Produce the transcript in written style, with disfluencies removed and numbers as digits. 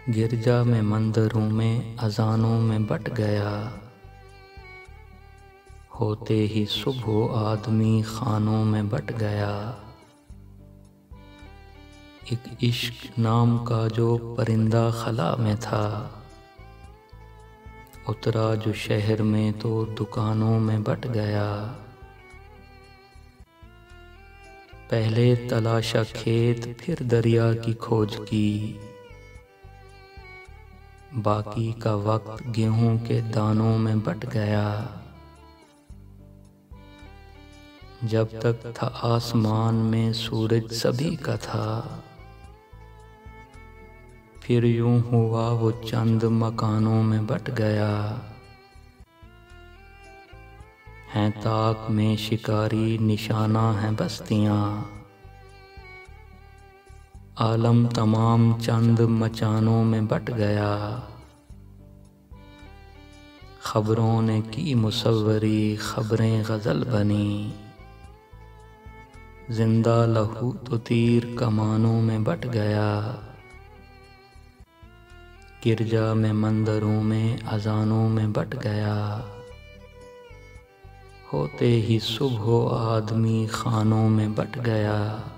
गिरजा में मंदिरों में अजानों में बट गया। होते ही सुबह आदमी खानों में बट गया। एक इश्क नाम का जो परिंदा खला में था, उतरा जो शहर में तो दुकानों में बट गया। पहले तलाशा खेत फिर दरिया की खोज की, बाकी का वक्त गेहूं के दानों में बट गया। जब तक था आसमान में सूरज सभी का था, फिर यूं हुआ वो चंद मकानों में बट गया। हैं ताक में शिकारी निशाना हैं बस्तियां, आलम तमाम चंद मचानों में बट गया। खबरों ने की मुसव्वरी खबरें गज़ल बनी, जिंदा लहू तो तीर कमानों में बट गया। गिरजा में मंदिरों में अजानों में बट गया। होते ही सुबह आदमी खानों में बट गया।